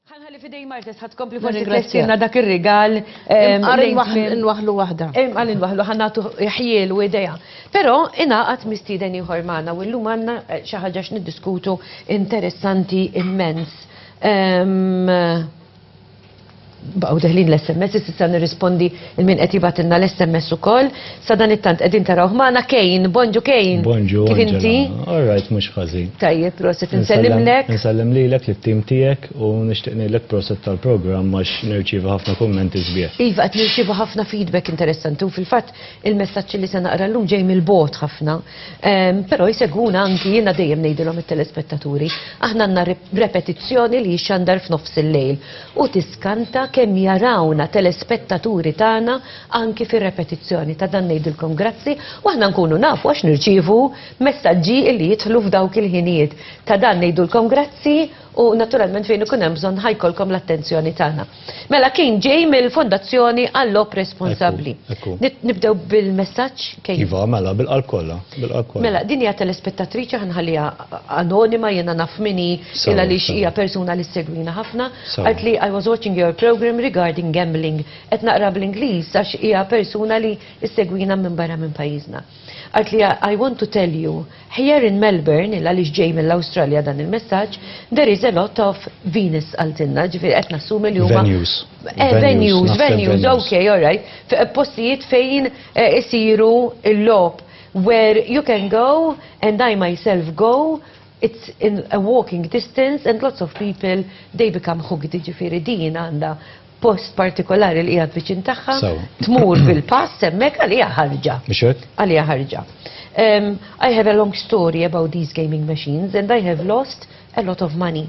ħanħalli fidej Martes ħatkompli forsi tlessilna dak ir-rigal. Nwaħlu waħda. Għal inwaħlu ħannatu ħjiel u ideja. Però inaqat mistieden ieħor magħna u llum għandna xi ħaġa x'niddiskutu interessanti immens. Baqgħu deħlin l-SMS, issa nirrispondi il-min qed jibatilna l-SMS ukoll. Sa dan it-tant qegħdin tarawh magħna Kejn, bonġu Kejn. Bonġu. Kif inti? All right, mhux ħażin. Tajjeb, proset insellimlek. Insellem lilek lit-tim tiegħek u nixtieq ngħidlek proset tal-programm għax nirċievu ħafna kummenti sbieħ. Iva, qed nirċievu ħafna feedback interessanti u fil-fatt il-messaġġ li se naqra llum ġej mill-bot ħafna. Però jsegwuna anki jiena dejjem ngħidilhom it-telespettaturi. Aħna għandna repetizzjoni li jxandar f'nofs il-lejl u tiskanta kemm jarawna telespettaturi tagħna anki fir-repetizzjoni ta' dan ngħidilkom grazzi u aħna nkunu nafu għax nirċievu messaġġi li jidħlu f'dawk il-ħinijiet. Ta' dan ngħidulkom grazzi u naturalment fejn ikun hemm bżonn ħajkolkom l-attenzjoni tagħna. Mela kien ġej mill-Fondazzjoni għall-Op Responsabbli. Nibdew bil-messaġġ kien. Iva, mela bil-qalb kollha. Mela din hija telespettatriċi ħanħalliha anonima jiena naf minni illa li hija persuna li segwina ħafna. Qalt li I was watching your program regarding gambling. Qed naqra bl-Ingliż għax hija persuna li issegwina minn barra minn pajjiżna. Qalt li I want to tell you, here in Melbourne, illa li ġej mill-Awstralja dan il-messaġġ, there is a lot of Venus għaltinna, ġifieri qed nassumi li huma venues, okay, all right. Postijiet fejn isiru il-lob, where you can go and I myself go. It's in a walking distance and lots of people, they become hooked, ġifieri din għandha post partikolari li għad viċin taħħa, tmur bil-pass, semmek għalija ħarġa. Għalija ħarġa. I have a long story about these gaming machines and I have lost a lot of money.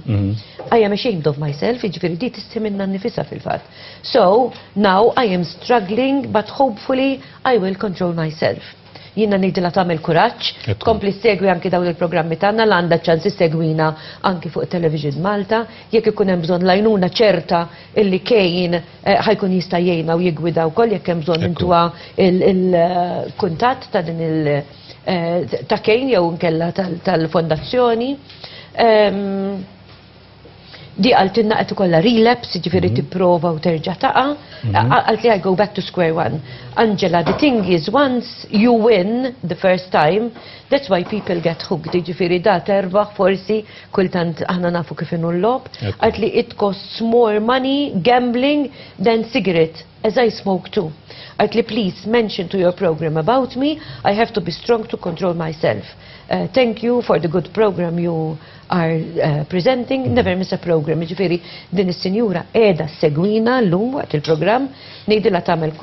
I am ashamed of myself, ġifiri di tistiminna nifisa fil-fat. So, now I am struggling, but hopefully I will control myself. Jina nejdila tagħmel kuraġġ, kompli segwi anki dawn il-programmi tagħna l għandha ċans segwina anki fuq Television Malta, jekk ikun hemm bżonn lajnuna ċerta illi Kejn ħajkun jista' jgħinna u jigwida wkoll jekk hemm bżonn intuha il-kuntatt ta' din ta' Kejn jew nkella tal-fondazzjoni. Di għaltinna għet kolla relapse, ġifiri tipprova u terġa taqa. Għalti I go back to square one. Angela, the thing is, once you win the first time, that's why people get hooked. Ġifiri da terbaħ forsi kultant aħna nafu kif inu l-lob. Għalti it costs more money gambling than cigarette, as I smoke too. Għalti please mention to your program about me, I have to be strong to control myself. Thank you for the good program you are presenting. Never miss a program. Ġifiri, din is-sinjura qiegħda segwina llum waqt il-programm, ngħidilha tagħmel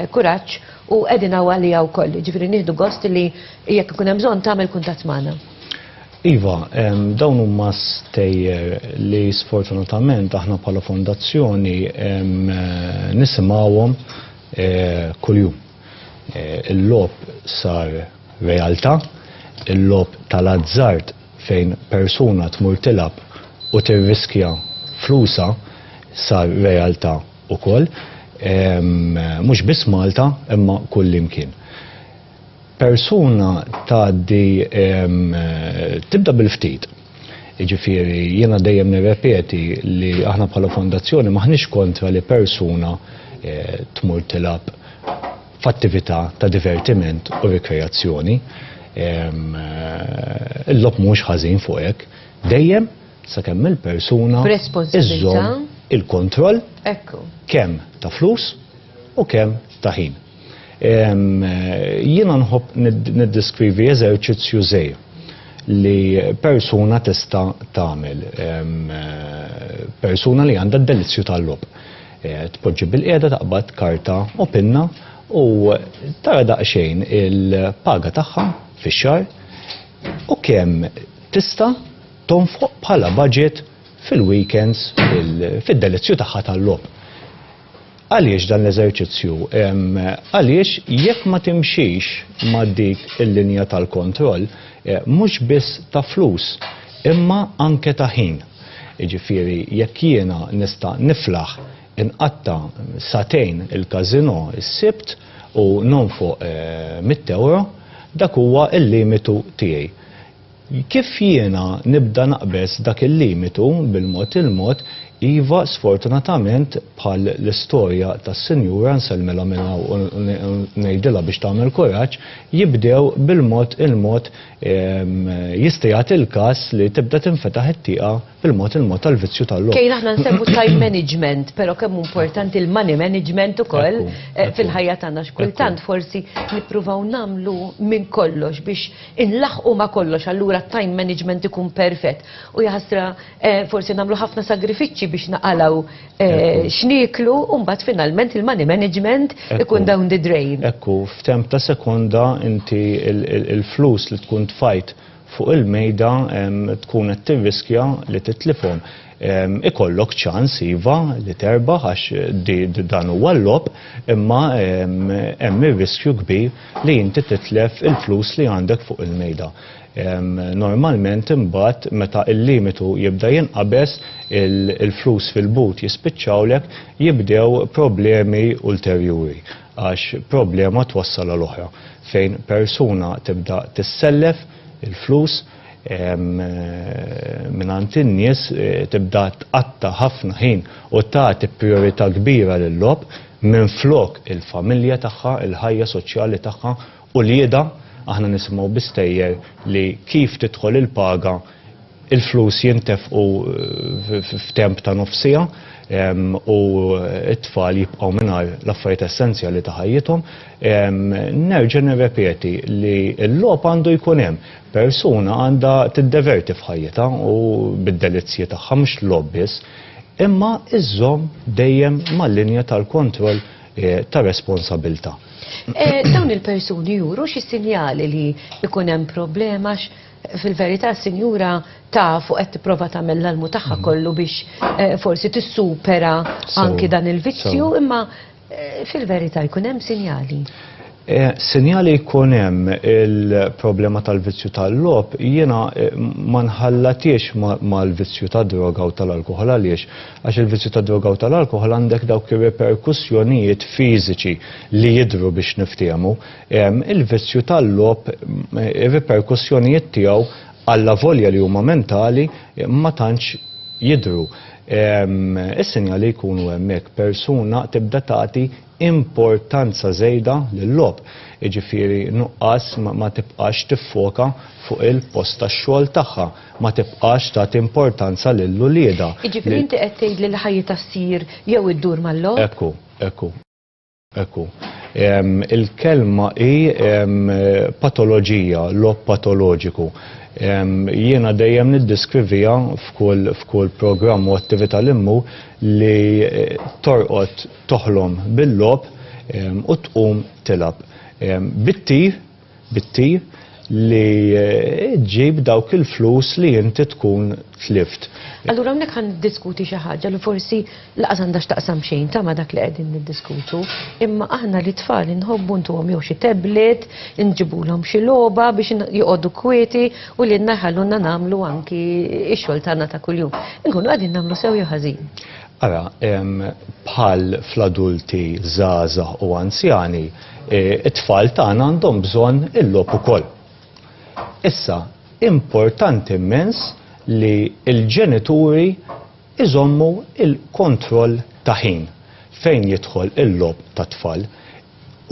kuraġġ u qegħdin għalija wkoll. Ġifiri nieħdu gost li jekk ikun hemm bżonn tagħmel kuntatt magħna. Iva, dawn huma stejjer li sfortunatament aħna bħala fondazzjoni nisimgħuhom kuljum. Il-lob sar realtà, il-lob tal-azzard fejn persuna tmur tilab u tirriskja flusa sar realtà ukoll, mhux biss Malta imma kull imkien. Persuna tgħaddi tibda bil-ftit. Jiġifieri jiena dejjem nirrepeti li aħna bħala fondazzjoni maħniex kontra li persuna tmur tilab f'attività ta' divertiment u rekreazzjoni. Il-lob mhux ħażin fuq hekk, dejjem sakemm il-persuna iżżomm il-kontroll kemm ta' flus u kemm ta' ħin. Jiena nħobb niddeskrivi eżerċizzju żgħir li persuna tista' tagħmel, persuna li għandha d-delizzju tal-lob. Tpoġġi bil-qiegħda taqbad karta u pinna u tara daqsxejn il-paga tagħha fix-xahar u kemm tista' tonfoq bħala budget fil-weekends fid-delizzju tagħha tal-lob. Għaliex dan l-eżerċizzju? Għaliex jekk ma timxix ma' dik il-linja tal-kontroll, mhux biss ta' flus, imma anke ta' ħin. Jiġifieri jekk jiena nista' niflaħ inqatta satejn il-kazino is-sibt u nonfoq 100 euro, dak huwa il-limitu tiegħi. Kif jiena nibda naqbes dak il-limitu bil-mod Iva, sfortunatament, bħal l-istorja tas-Sinjura nselmela minna u ngħidilha biex tagħmel kuraġġ, jibdew bil-mod jista' jagħti il-każ li tibda tinfetaħ it-tieqa bil-mod tal-vizzju tal-logħob. Kejn aħna nsemmu time management, però kemm importanti il-money management ukoll fil-ħajja tagħna x'kultant forsi nippruvaw nagħmlu minn kollox biex inlaħqu ma' kollox, allura time management ikun perfett. U jaħasra forsi nagħmlu ħafna sagrifiċċji biex naqalaw x'nieklu u mbagħad finalment il-money management ikun down the drain. Ekku, f'temp ta' sekonda inti il-flus li tkun tfajt fuq il-mejda tkun qed tirriskja li titlifhom. Ikollok ċans iva li terbaħ għax dan huwa l-logħob, imma hemm ir-riskju kbir li inti titlef il-flus li għandek fuq il-mejda. Normalment imbagħad meta il-limitu jibda jinqabes il-flus fil-but jispiċċawlek jibdew problemi ulterjuri għax problema twassal l-oħra fejn persuna tibda tissellef il-flus minant in-nies tibda tqatta ħafna ħin u tagħti priorità kbira lil-logħob minflok il-familja tagħha, il-ħajja soċjali tagħha u lieda aħna nisimgħu bistejjer li kif tidħol il-paga il-flus jintefqu f'temp ta' nofsija u t-tfal jibqgħu mingħajr l-affarijiet essenzjali ta' ħajjithom. Nerġa' nirrepeti li l-logħob għandu jkun hemm persuna għandha tiddeverti f'ħajjitha u bid-delizzji tagħha mhux logħob biss, imma iżżomm dejjem mal-linja tal-kontroll ta' responsabilità. Dawn il-persuni juru xi sinjali li jkun hemm problema fil-verità sinjura tafu qed tipprova tagħmel l-almu tagħha kollu biex forsi tissupera anki dan il-vizzju, imma fil-verità jkun hemm sinjali. Sinjali jkun hemm il-problema tal-vizzju tal-logħob jiena ma nħallatiex mal-vizzju tad-droga u tal-alkoħol għaliex għax il-vizzju tad-droga u tal-alkoħol għandek dawk ir-reperkussjonijiet fiżiċi li jidhru biex niftiehmu. Il-vizzju tal-logħob ir-reperkussjonijiet tiegħu alla volja li huma mentali ma tantx jidhru. Is-sinjali jkunu hemmhekk persuna tibda tagħti importanza żejda lill-logħob. Jiġifieri nuqqas ma tibqax tiffoka fuq il-post tax-xogħol tagħha, ma tibqax tagħti importanza lill-ulieda. Jiġifieri inti qed tgħid li l-ħajja ssir jew iddur mal-logħob? Ekku. Il-kelma hi patoloġija, logħob patoloġiku. Jiena dejjem niddiskrivija f'kull programm u attività l-immu li torqod toħlom bil-logħob u tqum tilab. Bittir li ġib dawk il-flus li inti tkun tlift. Allura hawnhekk ħan niddiskuti xi ħaġa li forsi laqas għandax taqsam xejn ta' ma dak li qegħdin niddiskutu, imma aħna li tfal inħobbu ntuhom jew xi tablet, inġibulhom xi logħba biex joqogħdu kwieti u li nnaħħaluna nagħmlu anki x-xogħol tagħna ta' kuljum. Inkunu qegħdin nagħmlu sew jew ħażin. Ara, bħal fl-adulti żgħażagħ u anzjani, it-tfal tagħna għandhom bżonn il-logħob ukoll. Issa, importanti immens li il-ġenituri iżommu il-kontroll ta' ħin fejn jidħol il-logħob ta' tfal.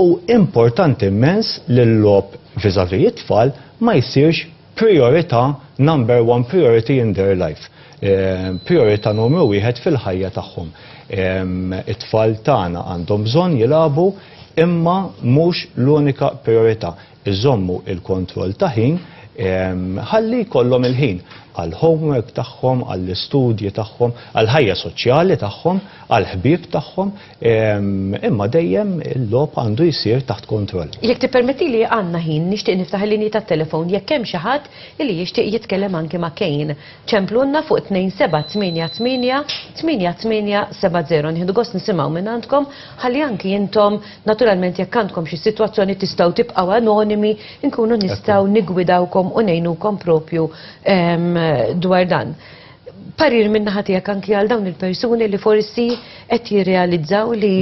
U importanti immens li l-logħob viżavi it-tfal ma jsirx priorità, number one priority in their life. Priorità numru wieħed fil-ħajja tagħhom. It-tfal tagħna għandhom bżonn jilagħbu imma mhux l-unika priorità. Iżommu il-kontroll ta' ħin ħalli jkollhom il-ħin għal-homework tagħhom, għall-istudji tagħhom, għall-ħajja soċjali tagħhom, għall-ħbieb tagħhom, imma dejjem il-logħob għandu jsir taħt kontroll. Jekk tippermetti li għandna ħin nixtieq niftaħ il-linji tat-telefon jekk hemm xi ħadd li jixtieq jitkellem anke ma' Kejn. ċemplunna fuq 2788 Nieħdu gost nisimgħu minn għandkom ħalli anki intom naturalment jekk għandkom xi sitwazzjoni tistgħu tibqgħu anonimi nkunu nistgħu nigwidawkom u ngħinukom propju dwar dan. parir minna ħatijak anki għal dawn il-persuni li forsi qed jirrealizzaw li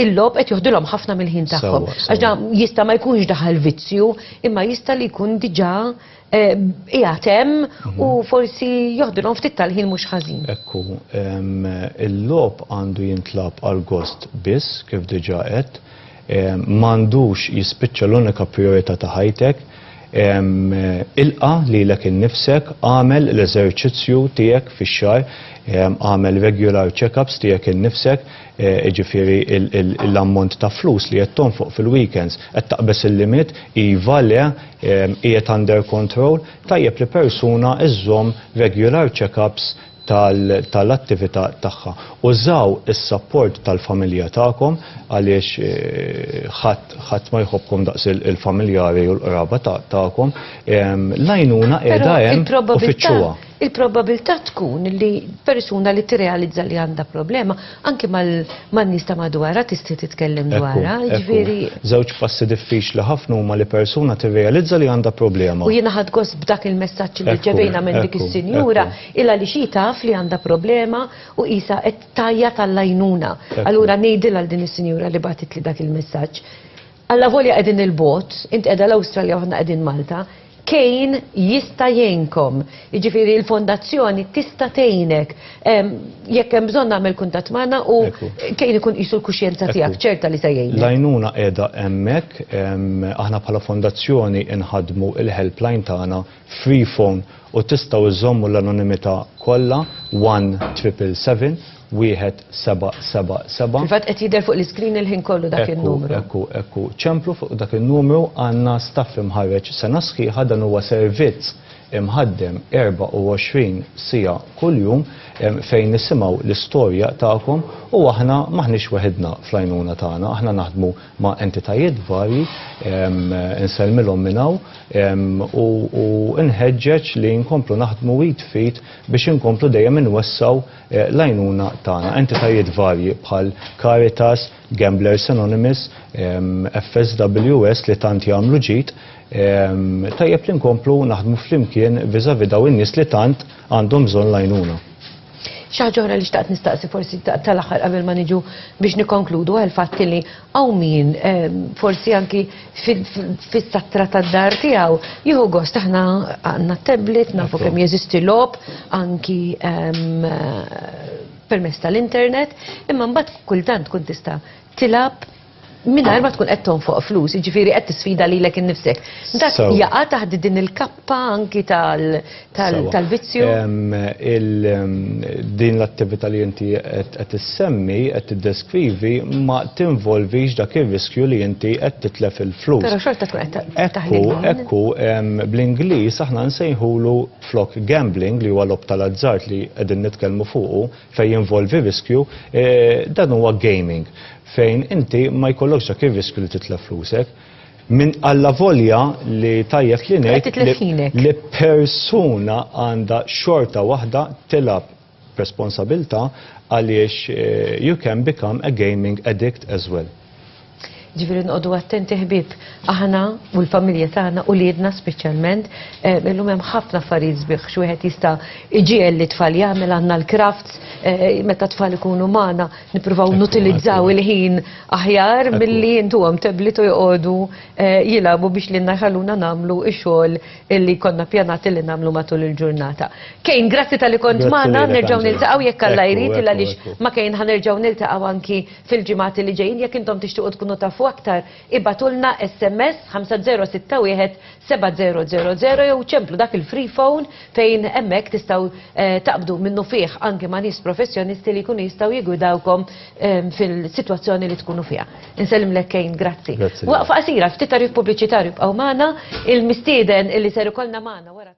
il-lob qed joħdulhom ħafna mill-ħin tagħhom. Għax jista' ma jkunx daħal vizzju, imma jista' li jkun diġà qiegħed hemm u forsi joħdulhom ftit tal-ħin mhux ħażin. Ekku, il-lob għandu jintlab għal gost biss kif diġà qed, m'għandux jispiċċa l-unika priorità ta' ħajtek. Ilqa li l-ek innifsek, għamel l-eżerċizzju tijek fi xar, għamel regular check-ups tijek innifsek, ġifiri l-ammont ta' flus li jetton fuq fil-weekends, għed taqbess il-limit, i-valle, jiet under control, tajjeb li persuna iżżom regular check-ups tal-attività tagħha. Użaw is-support tal-familja tagħkom għaliex ħadd ma jħobbkom daqs il-familjari u l-qraba tagħkom, l-għajnuna qiegħda hemm u fittxuha. Il-probabilità tkun li persuna li tirrealizza li għandha problema anke man-nies ta' madwarha tista' titkellem dwarha, ġifieri. Żewġ passi diffiċli ħafna huma li persuna tirrealizza li għandha problema. U jiena ħadd gost b'dak il-messaġġ li ġebejna minn dik is-sinjura ilha li xi taf li għandha problema u qisha qed tajja tal-għajnuna. Allura ngħidilha għal din is-sinjura li bagħtit li dak il-messaġġ. Alla volja qegħdin il-bot, int qiegħda l-Awstralja u aħna qegħdin Malta, Kejn jista' jgħinkom, jiġifieri l-fondazzjoni tista' tgħinek jekk hemm bżonn nagħmel kuntatt magħna u Kejn ikun qisu l-kuxjenza tiegħek ċerta li se jgħinek. L-għajnuna qiegħda hemmhekk, aħna bħala fondazzjoni inħadmu il-helpline tagħna free phone u tistgħu iżommu l-anonimità kollha 1-777 1777. Fil-fatt qed jidher fuq l-iskrin il-ħin kollu dak in-numru. Ekku, ċemplu fuq dak in-numru għandna staff imħarreġ sena sħiħa dan huwa servizz imħaddem 24 sija kuljum fejn nisimgħu l-istorja tagħkom u aħna maħniex weħidna fl-għajnuna tagħna, aħna naħdmu ma' entitajiet varji, inselmilhom minn hawn u nħeġġeġ li nkomplu naħdmu fit biex inkomplu dejjem inwessaw l-għajnuna tagħna. Entitajiet varji bħal Caritas, Gamblers Anonymous, FSWS li tant jagħmlu ġid, tajjeb li nkomplu naħdmu flimkien viżavi daw in-nies li tant għandhom bżonn l-għajnuna. Xaħġa oħra li xtaqt nistaqsi forsi tal-aħħar qabel ma niġu biex nikonkludu għal fatti li hawn min forsi anki fis-sattra tad-dar tiegħu jieħu gost aħna għandna tablet nafu kemm jeżisti lob anki permezz tal-internet, imma mbagħad kultant tkun tista' tilab mingħajr ma tkun qed tonfoq flus, jiġifieri qed tisfida lilek innifsek. Dak jaqa' taħt din il-kappa anki tal-vizzju? Din l-attività li inti qed issemmi, qed tiddeskrivi ma tinvolvix dak ir-riskju li inti qed titlef il-flus. Però xorta tkun qed taħdem. Ekku, bl-Ingliż aħna nsejħulu flok gambling li huwa lob tal-azzart li qegħdin nitkellmu fuqu fejn jinvolvi riskju, dan huwa gaming fejn inti ma jkollokx dak ir-riskju li titlef flusek. Min alla volja li tajjeb li ngħid li persuna għandha xorta waħda tilab responsabilta għaliex you can become a gaming addict as well. Ġifieri nqogħdu attenti ħbieb aħna u l-familja tagħna u liedna speċjalment illum hemm ħafna affarijiet sbieħ xi wieħed jista' iġiel li tfal jagħmel għandna l-crafts meta tfal ikunu magħna nippruvaw nutilizzaw il-ħin aħjar milli intuhom tablet u joqogħdu jilagħbu biex lilna jħalluna nagħmlu x-xogħol illi konna pjanati li nagħmlu matul il-ġurnata. Kejn, grazzi tal-li kont magħna, nerġgħu niltaqgħu jekk Alla jrid għaliex ma kejn ħanerġgħu niltaqgħu anki fil-ġimgħati li ġejjin jekk intom tixtiequ tkunu tafu aktar ibatulna SMS 5061 7000 jew ċemplu dak il-free phone fejn hemmhekk tistgħu taqbdu minnu fih anke ma' nies professjonisti li jkunu jistgħu jigwidawkom fil-sitwazzjoni li tkunu fiha. Insellimlek Kejn, grazzi. Waqfa qasira ftit tarif pubbliċitarju bqgħu magħna il-mistieden illi ser ikollna magħna wara